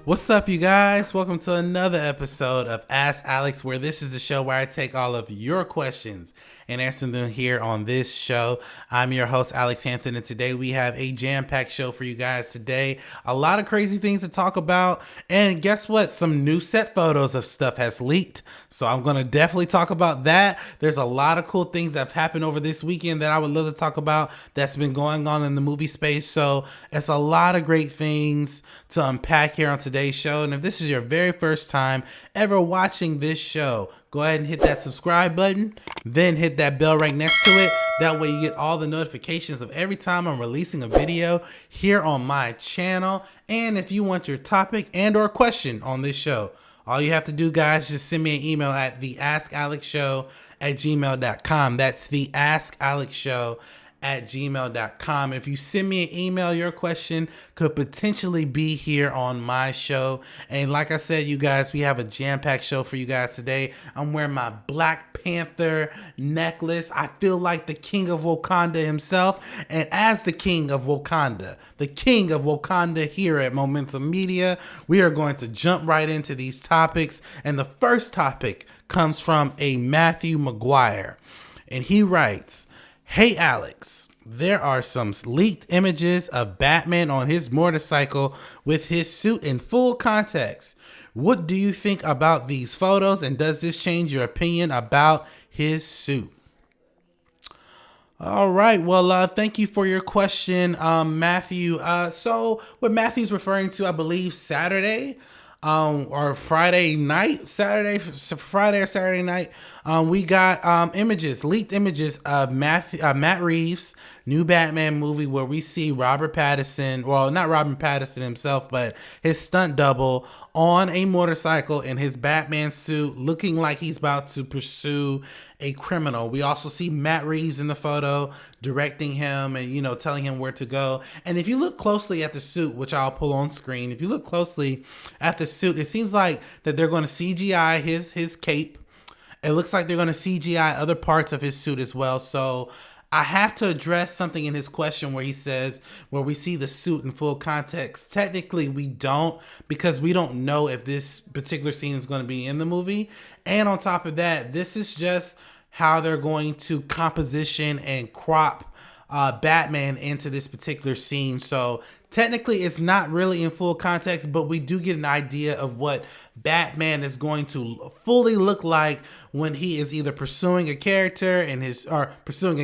What's up, you guys? Welcome to another episode of Ask Alex, where this is the show where I take all of your questions and answer them here on this show. I'm your host, Alex Hampton, and today we have a jam-packed show for you guys today. A lot of crazy things to talk about, and guess what? Some new set photos of stuff has leaked, so I'm going to definitely talk about that. There's a lot of cool things that have happened over this weekend that I would love to talk about that's been going on in the movie space, so it's a lot of great things to unpack here on today's show. And if this is your very first time ever watching this show, go ahead and hit that subscribe button, then hit that bell right next to it. That way you get all the notifications of every time I'm releasing a video here on my channel. And if you want your topic and or question on this show, all you have to do, guys, just send me an email at theaskalexshow@gmail.com. That's theaskalexshow@gmail.com. If you send me an email, your question could potentially be here on my show. And like I said, you guys, we have a jam-packed show for you guys today. I'm wearing my Black Panther necklace. I feel like the king of Wakanda himself. And as the king of Wakanda here at Momentum Media, we are going to jump right into these topics. And the first topic comes from a Matthew McGuire. And he writes, "Hey Alex, there are some leaked images of Batman on his motorcycle with his suit in full context. What do you think about these photos, and does this change your opinion about his suit?" All right. Well, thank you for your question, Matthew. So what Matthew's referring to, I believe, Saturday, or Friday night, Friday or Saturday night, we got leaked images of Matt Reeves' new Batman movie, where we see Robert Pattinson, well, not Robert Pattinson himself, but his stunt double on a motorcycle in his Batman suit, looking like he's about to pursue a criminal. We also see Matt Reeves in the photo directing him and, telling him where to go. And if you look closely at the suit, which I'll pull on screen, if you look closely at the suit, it seems like that they're going to CGI his cape. It looks like they're going to CGI other parts of his suit as well. So I have to address something in his question where he says, where we see the suit in full context. Technically, we don't, because we don't know if this particular scene is going to be in the movie. And on top of that, this is just how they're going to composition and crop Batman into this particular scene. So technically it's not really in full context, but we do get an idea of what Batman is going to fully look like when he is either pursuing a character pursuing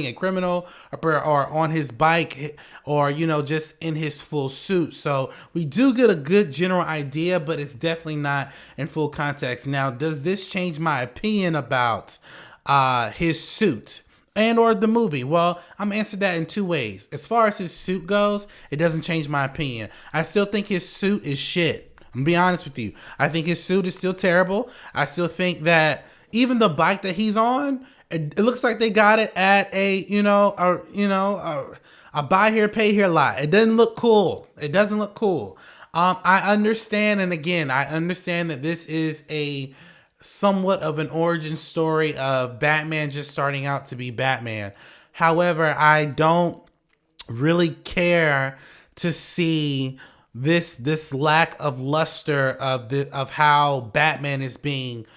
a criminal, or on his bike, or just in his full suit. So we do get a good general idea, but it's definitely not in full context. Now, does this change my opinion about his suit and or the movie? Well, I'm answering that in two ways. As far as his suit goes, it doesn't change my opinion. I still think his suit is shit. I'm gonna be honest with you. I think his suit is still terrible. I still think that even the bike that he's on, it looks like they got it at a buy here, pay here lot. It doesn't look cool. I understand, and again, I understand that this is a somewhat of an origin story of Batman just starting out to be Batman. However, I don't really care to see this lack of luster of how Batman is being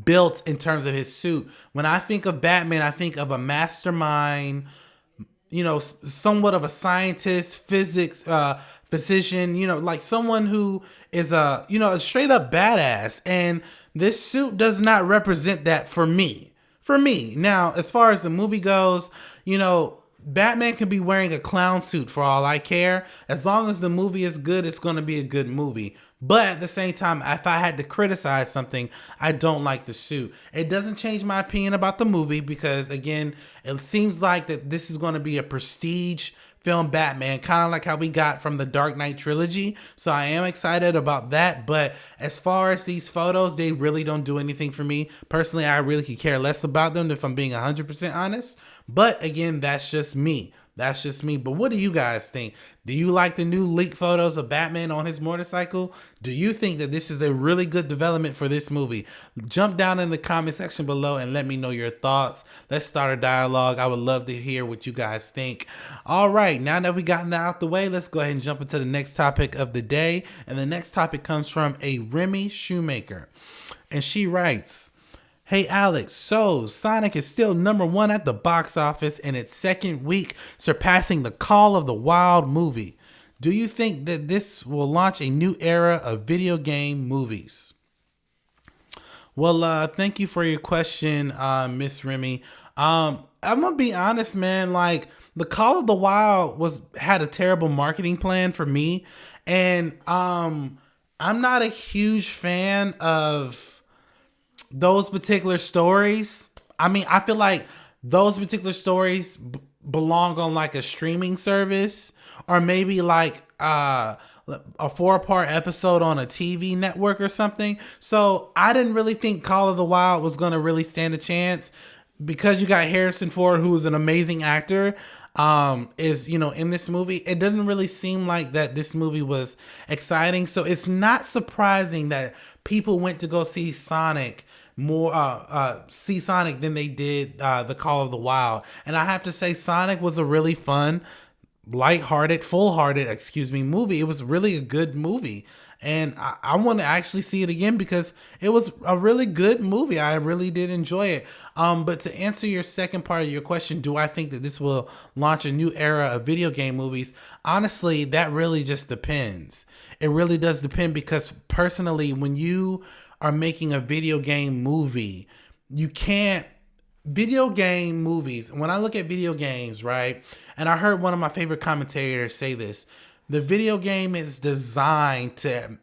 built in terms of his suit. When I think of Batman, I think of a mastermind, somewhat of a scientist, physician, like someone who is a straight up badass. And this suit does not represent that for me. Now, as far as the movie goes, Batman could be wearing a clown suit for all I care. As long as the movie is good, it's going to be a good movie. But at the same time, if I had to criticize something, I don't like the suit. It doesn't change my opinion about the movie because, again, it seems like that this is going to be a prestige film Batman, kind of like how we got from the Dark Knight trilogy. So I am excited about that. But as far as these photos, they really don't do anything for me. Personally, I really could care less about them if I'm being 100% honest. But again, that's just me. That's just me. But what do you guys think? Do you like the new leaked photos of Batman on his motorcycle? Do you think that this is a really good development for this movie? Jump down in the comment section below and let me know your thoughts. Let's start a dialogue. I would love to hear what you guys think. All right, now that we gotten that out the way, let's go ahead and jump into the next topic of the day. And the next topic comes from a Remy Shoemaker. And she writes, "Hey Alex, so Sonic is still #1 at the box office in its second week, surpassing the Call of the Wild movie. Do you think that this will launch a new era of video game movies?" Well, thank you for your question, Miss Remy. I'm gonna be honest, man. Like, the Call of the Wild had a terrible marketing plan for me, and I'm not a huge fan of those particular stories. I mean, I feel like those particular stories belong on like a streaming service, or maybe like a 4-part episode on a TV network or something. So I didn't really think Call of the Wild was going to really stand a chance, because you got Harrison Ford, who is an amazing actor, is, in this movie. It doesn't really seem like that this movie was exciting. So it's not surprising that people went to go see Sonic than they did the Call of the Wild. And I have to say, Sonic was a really fun, full-hearted movie. It was really a good movie, and I want to actually see it again because it was a really good movie. I really did enjoy it. But to answer your second part of your question, do I think that this will launch a new era of video game movies? Honestly, that really just depends. It really does depend, because personally, when you are making a video game movie, video game movies, when I look at video games, right? And I heard one of my favorite commentators say this: the video game is designed to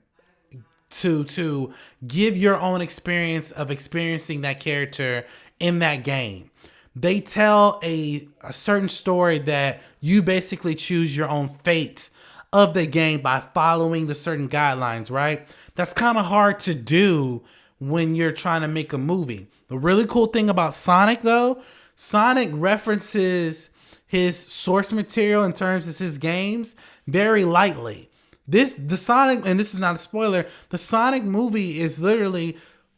give your own experience of experiencing that character in that game. They tell a certain story that you basically choose your own fate of the game by following the certain guidelines, right? That's kind of hard to do when you're trying to make a movie. The really cool thing about Sonic, though, Sonic references his source material in terms of his games very lightly. The Sonic, and this is not a spoiler, the Sonic movie is literally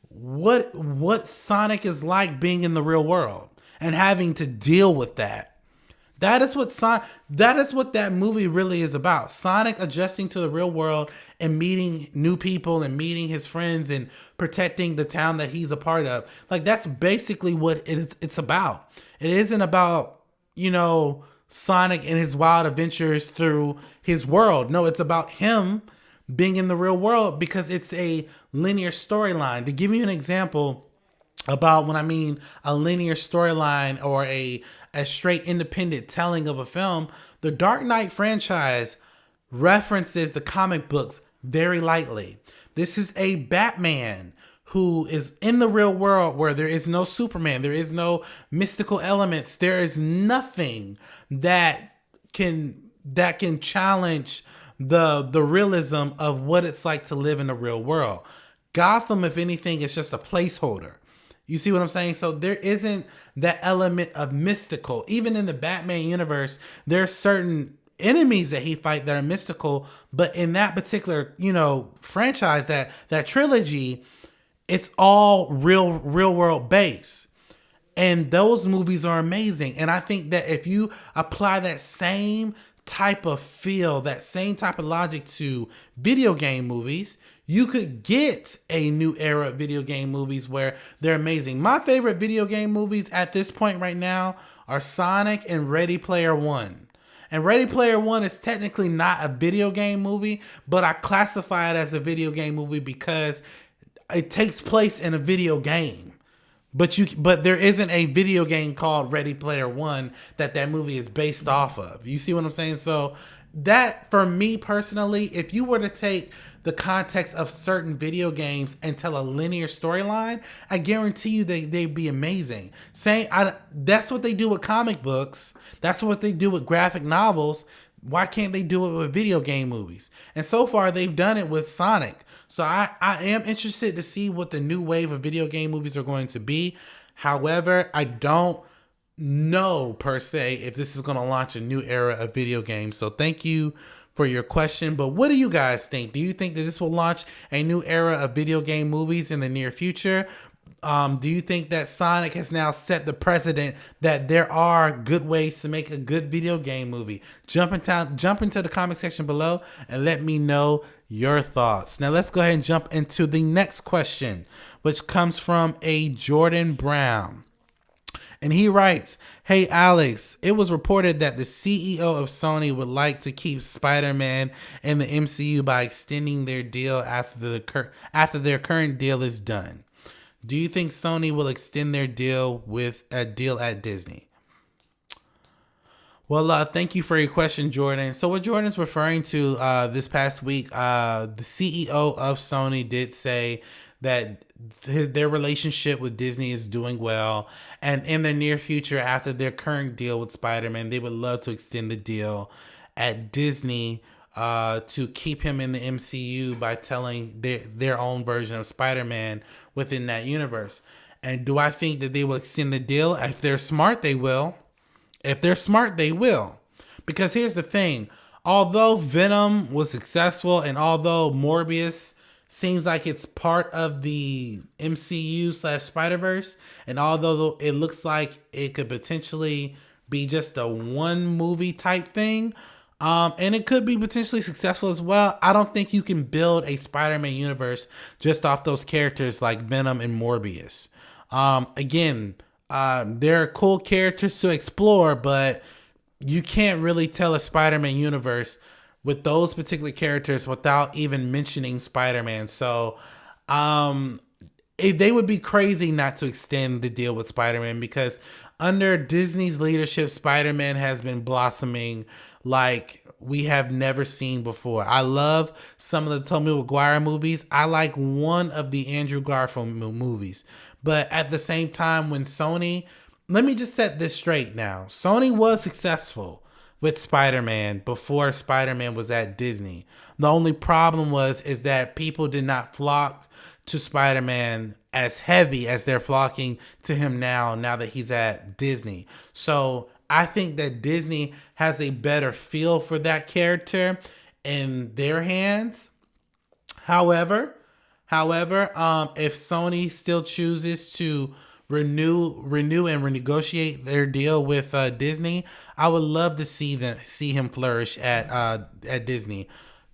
what Sonic is like being in the real world and having to deal with that. That is what that movie really is about. Sonic adjusting to the real world and meeting new people and meeting his friends and protecting the town that he's a part of. Like, that's basically what it's about. It isn't about, Sonic and his wild adventures through his world. No, it's about him being in the real world, because it's a linear storyline. To give you an example about when I mean a linear storyline or a straight independent telling of a film, the Dark Knight franchise references the comic books very lightly. This is a Batman who is in the real world, where there is no Superman, there is no mystical elements, there is nothing that can challenge the realism of what it's like to live in the real world. Gotham, if anything, is just a placeholder. You see what I'm saying? So there isn't that element of mystical. Even in the Batman universe, there are certain enemies that he fight that are mystical, but in that particular, franchise, that trilogy, it's all real world based. And those movies are amazing. And I think that if you apply that same type of feel, that same type of logic to video game movies, you could get a new era of video game movies where they're amazing. My favorite video game movies at this point right now are Sonic and Ready Player One. And Ready Player One is technically not a video game movie, but I classify it as a video game movie because it takes place in a video game. But there isn't a video game called Ready Player One that movie is based off of. You see what I'm saying? So that, for me personally, if you were to take the context of certain video games and tell a linear storyline, I guarantee you they'd be amazing. That's what they do with comic books. That's what they do with graphic novels. Why can't they do it with video game movies? And so far, they've done it with Sonic. So I am interested to see what the new wave of video game movies are going to be. However, I don't know per se if this is going to launch a new era of video games. So thank you for your question. But what do you guys think? Do you think that this will launch a new era of video game movies in the near future? Do you think that Sonic has now set the precedent that there are good ways to make a good video game movie? Jump into the comment section below and let me know your thoughts. Now let's go ahead and jump into the next question, which comes from a Jordan Brown. And he writes, "Hey Alex, it was reported that the CEO of Sony would like to keep Spider-Man in the MCU by extending their deal after their current deal is done. Do you think Sony will extend their deal with a deal at Disney?" Well, thank you for your question, Jordan. So what Jordan's referring to this past week, the CEO of Sony did say that their relationship with Disney is doing well. And in the near future, after their current deal with Spider-Man, they would love to extend the deal at Disney to keep him in the MCU by telling their own version of Spider-Man within that universe. And do I think that they will extend the deal? If they're smart, they will. If they're smart, they will. Because here's the thing. Although Venom was successful and although Morbius seems like it's part of the MCU / Spider-Verse, and although it looks like it could potentially be just a one movie type thing, and it could be potentially successful as well, I don't think you can build a Spider-Man universe just off those characters like Venom and Morbius. Again, they're cool characters to explore, but you can't really tell a Spider-Man universe with those particular characters without even mentioning Spider-Man. So they would be crazy not to extend the deal with Spider-Man, because under Disney's leadership, Spider-Man has been blossoming like we have never seen before. I love some of the Tobey Maguire movies. I like one of the Andrew Garfield movies. But at the same time, when Sony, let me just set this straight now. Sony was successful with Spider-Man before Spider-Man was at Disney. The only problem is that people did not flock to Spider-Man as heavy as they're flocking to him now that he's at Disney. So I think that Disney has a better feel for that character in their hands. However, if Sony still chooses to renew and renegotiate their deal with Disney, I would love to see him flourish at Disney.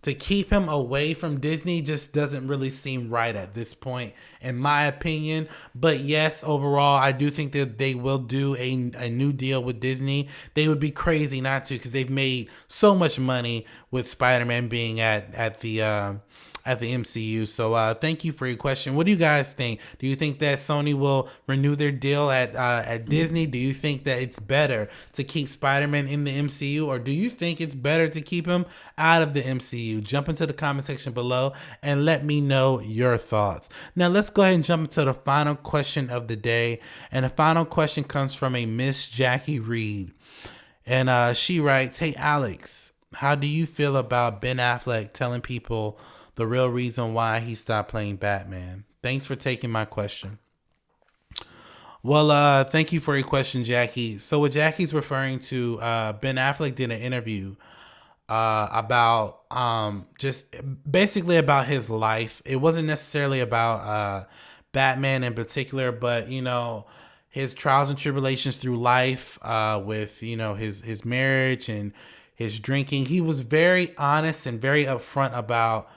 To keep him away from Disney just doesn't really seem right at this point, in my opinion. But yes, overall, I do think that they will do a new deal with Disney. They would be crazy not to, because they've made so much money with Spider-Man being at the MCU. So thank you for your question. What do you guys think? Do you think that Sony will renew their deal at Disney? Do you think that it's better to keep Spider-Man in the MCU, or do you think it's better to keep him out of the MCU? Jump into the comment section below and let me know your thoughts. Now let's go ahead and jump into the final question of the day. And the final question comes from a Miss Jackie Reed. And she writes, "Hey Alex, how do you feel about Ben Affleck telling people the real reason why he stopped playing Batman? Thanks for taking my question." Well, thank you for your question, Jackie. So what Jackie's referring to, Ben Affleck did an interview about just basically about his life. It wasn't necessarily about Batman in particular, but his trials and tribulations through life, with his marriage and his drinking. He was very honest and very upfront about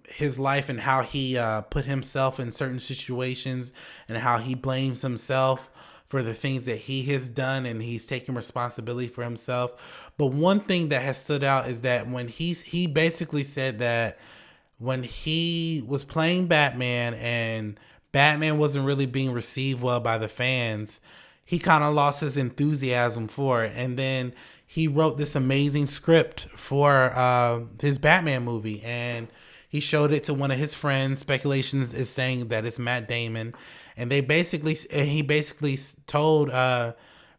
his life and how he put himself in certain situations and how he blames himself for the things that he has done, and he's taking responsibility for himself. But one thing that has stood out is that when he basically said that when he was playing Batman and Batman wasn't really being received well by the fans, he kind of lost his enthusiasm for it. And then he wrote this amazing script for his Batman movie, and he showed it to one of his friends. Speculations is saying that it's Matt Damon, and he basically told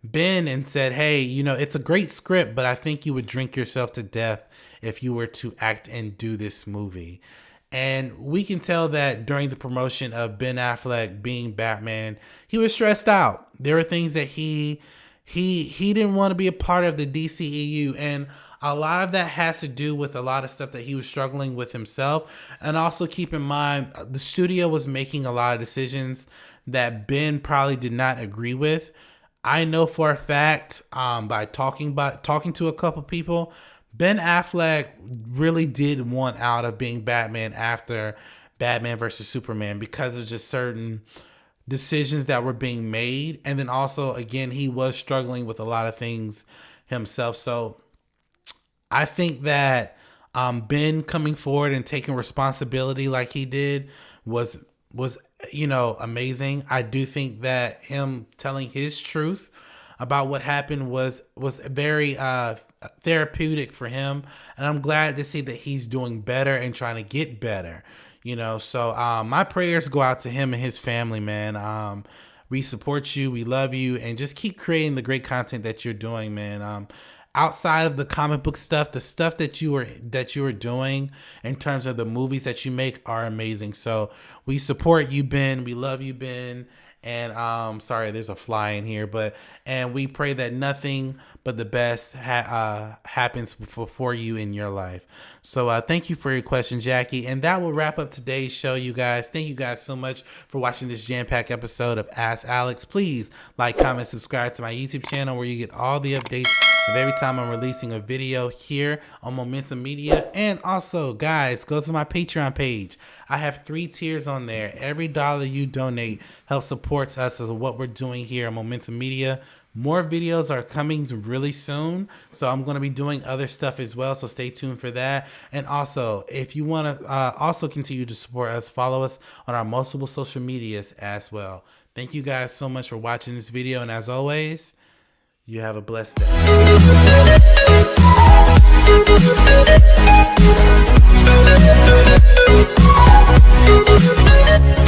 Ben and said, "Hey, it's a great script, but I think you would drink yourself to death if you were to act and do this movie." And we can tell that during the promotion of Ben Affleck being Batman, he was stressed out. There were things that he didn't want to be a part of the DCEU, and a lot of that has to do with a lot of stuff that he was struggling with himself. And also keep in mind, the studio was making a lot of decisions that Ben probably did not agree with. I know for a fact, by talking to a couple people, Ben Affleck really did want out of being Batman after Batman versus Superman because of just certain decisions that were being made. And then also, again, he was struggling with a lot of things himself. So I think that Ben coming forward and taking responsibility like he did was amazing. I do think that him telling his truth about what happened was very therapeutic for him, and I'm glad to see that he's doing better and trying to get better. So my prayers go out to him and his family, man. We support you, we love you, and just keep creating the great content that you're doing, man. Outside of the comic book stuff, the stuff that you are doing in terms of the movies that you make are amazing. So we support you, Ben. We love you, Ben. And sorry, there's a fly in here, and we pray that nothing but the best happens for you in your life. So thank you for your question, Jackie. And that will wrap up today's show, you guys. Thank you guys so much for watching this jam-packed episode of Ask Alex. Please like, comment, subscribe to my YouTube channel where you get all the updates of every time I'm releasing a video here on Momentum Media. And also, guys, go to my Patreon page. I have 3 tiers on there. Every dollar you donate helps supports us as what we're doing here on Momentum Media. More videos are coming really soon, so I'm going to be doing other stuff as well, so stay tuned for that. And also, if you want to also continue to support us, follow us on our multiple social medias as well. Thank you guys so much for watching this video, and as always, you have a blessed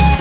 day.